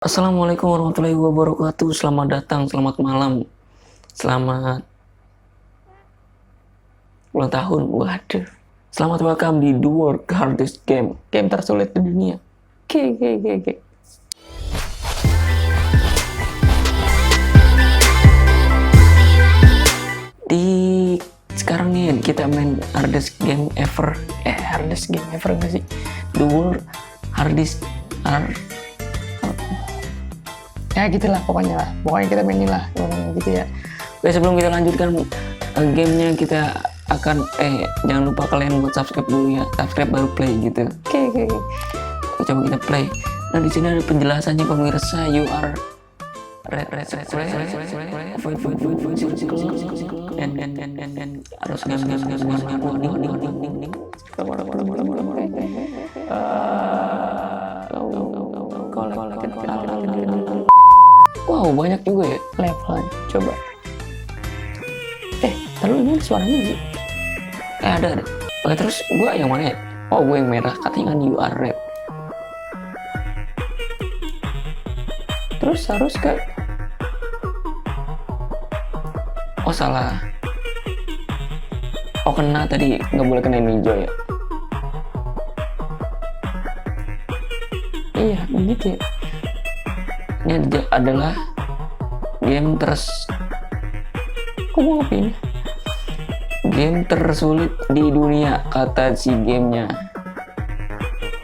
Assalamualaikum warahmatullahi wabarakatuh. Selamat datang, selamat malam, selamat ulang tahun. Waduh. Selamat welcome di theworldhardestgame, game tersulit di dunia. Kekeke. Di sekarang nih kita main hardest game ever. Hardest game ever nggak sih? The world hardest ya gitulah pokoknya kita mainin lah gitu ya. Oke, sebelum kita lanjutkan gamenya, kita akan jangan lupa kalian buat subscribe dulu ya, subscribe baru play gitu. Oke. Coba kita play. Nah, di sini ada penjelasannya pemirsa. You are avoid dan harus wow, banyak juga ya levelnya. Coba. Lalu ini suaranya sih. Ada. Oke, terus gua yang mana ya? Oh, gue yang merah. Katanya kan you are red. Terus harus ke... Oh, salah. Oh, kena tadi. Nggak boleh kena hijau ya. Iya, begitu ya. Ini adalah game kok mau ngapain? Game tersulit di dunia, kata si gamenya.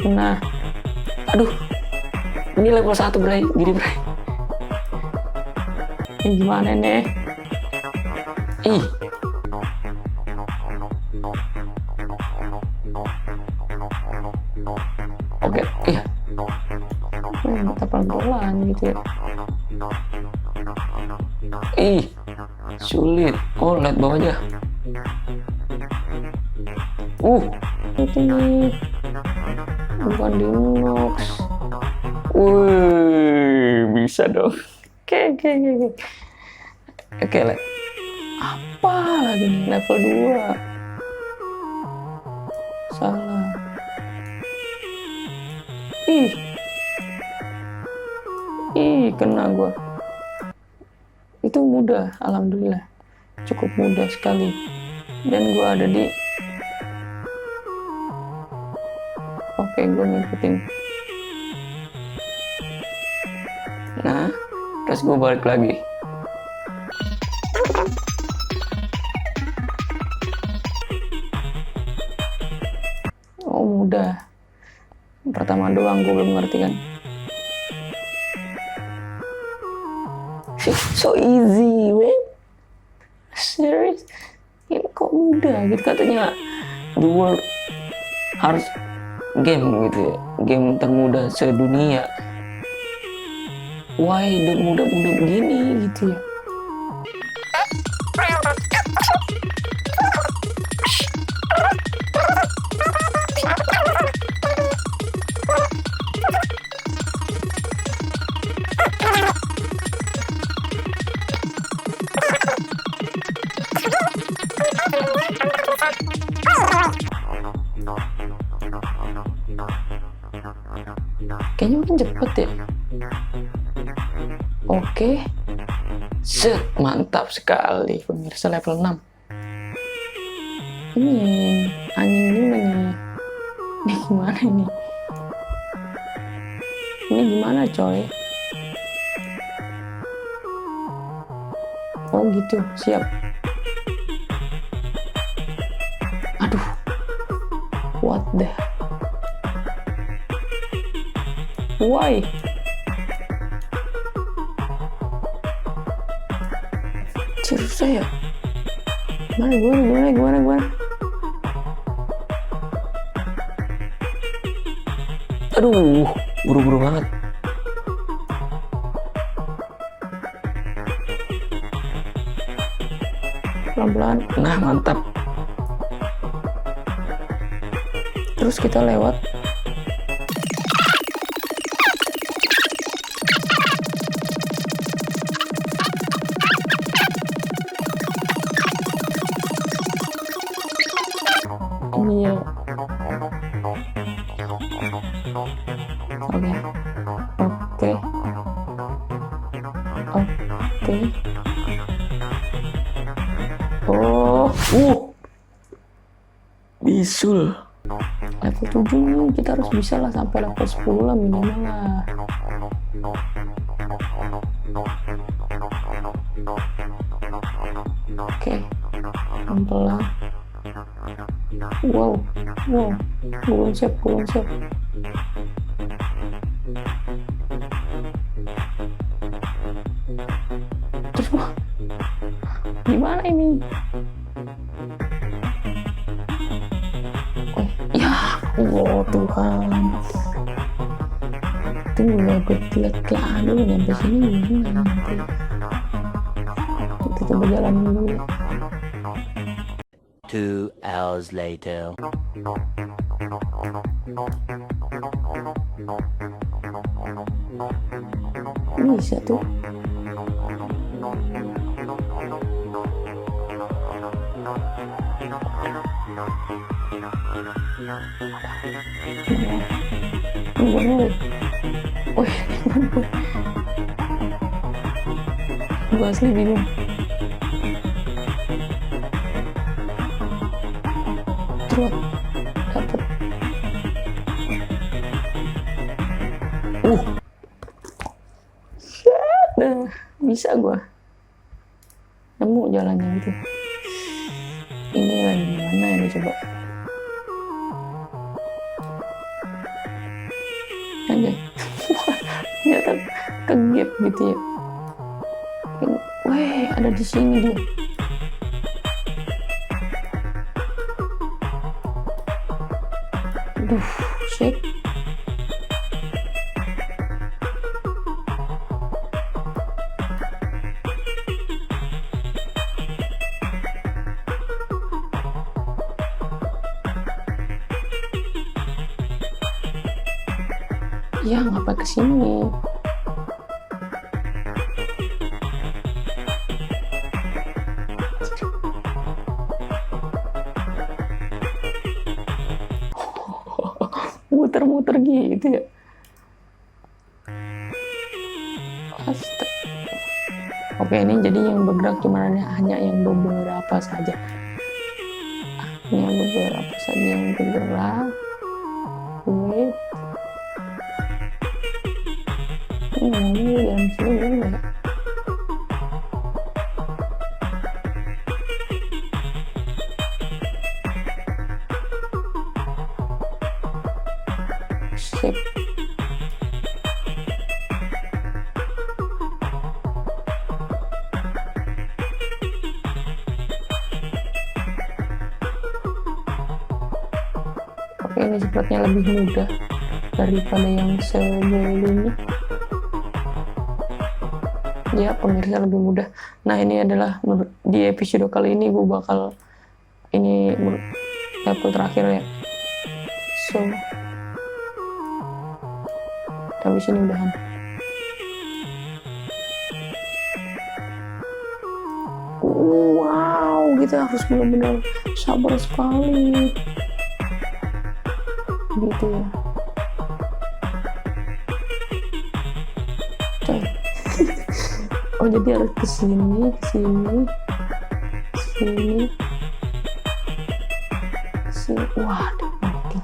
Nah, aduh, ini level 1 bray, gini bray. Ini gimana nih? Oke, iya. Mata pelan-pelan gitu ya. Sulit. Oh, lihat bawah aja. Itu nih. Bukan di Nox. Wih, bisa dong. Oke, apa lagi nih? Level 2. Salah. Kena gua. Itu mudah, alhamdulillah. Cukup mudah sekali. Dan gua ada di... Oke, gua ngikutin. Nah, terus gua balik lagi. Oh, mudah. Pertama doang gua belum ngerti kan. So easy, man. Serius? Ini kok mudah gitu, katanya the world harus game gitu ya, game termudah sedunia. Why udah mudah-mudah begini gitu ya. Kayaknya makin cepet ya. Oke. Set, mantap sekali pemirsa, level 6. Ini anjing juga nih. Ini gimana ini? Ini gimana coy? Oh gitu, siap. Aduh. What the... Why? Susah ya? Gimana? Aduh, buru-buru banget. Pelan-pelan. Nah, mantap. Terus kita lewat. Iya. Oke. Oke. Oh, bisul. Level 7 nih, kita harus bisa lah sampai level 10 lah minimal lah. Oke, pelan-pelan. Wow, belum siap. Terus gimana ini? Ya Allah Tuhan, tunggu ya, gue telat dulu nyampe sini gimana nanti. Kita coba jalan dulu ya. 2 hours later. Bisa tuh. Gue asli bingung. Terus dapet. Bisa gue nemu jalannya gitu. Ini lagi mana ini coba aja. Ternyata kegap gitu ya. Weh, ada di sini dia. Aduh, shit. Ya, ngapa kesini? Muter-muter gitu ya. Astaga. Oke, ini jadi yang bergerak cuma hanya yang beberapa saja. Hanya beberapa saja yang bergerak. Wait. Ini yang sini ya. Sip. Oke, ini sepertinya lebih mudah daripada yang sebelumnya. Ya, pemirsa, lebih mudah. Nah, ini adalah di episode kali ini gue bakal ini level terakhir ya. So, habis ini udahan. Wow, kita harus benar-benar sabar sekali. Gitu ya. Oh, jadi harus kesini. Waduh, mati.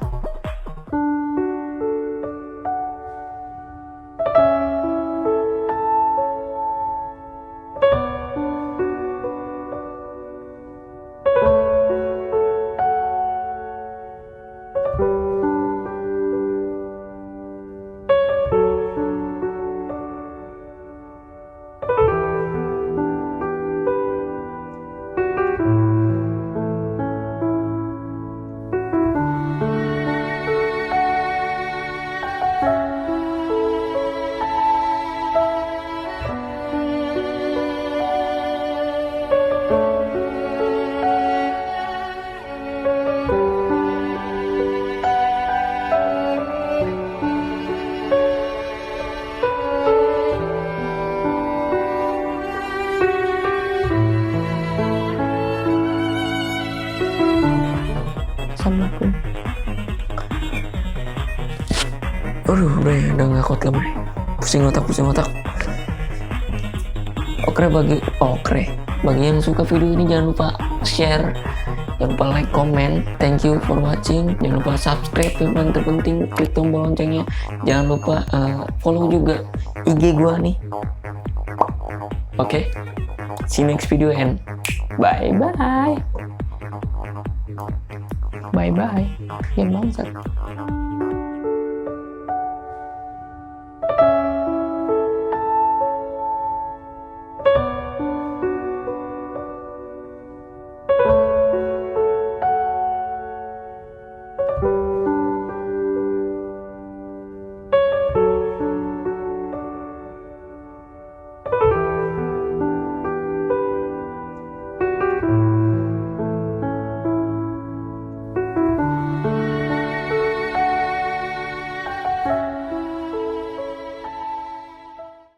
Assalamualaikum. Udah nggak kuat lagi. Pusing otak. Bagi yang suka video ini jangan lupa share, jangan lupa like, comment. Thank you for watching. Jangan lupa subscribe, yang terpenting klik tombol loncengnya. Jangan lupa follow juga IG gua nih. Oke, see you next video and bye bye. Bye bye. Yang bangsat.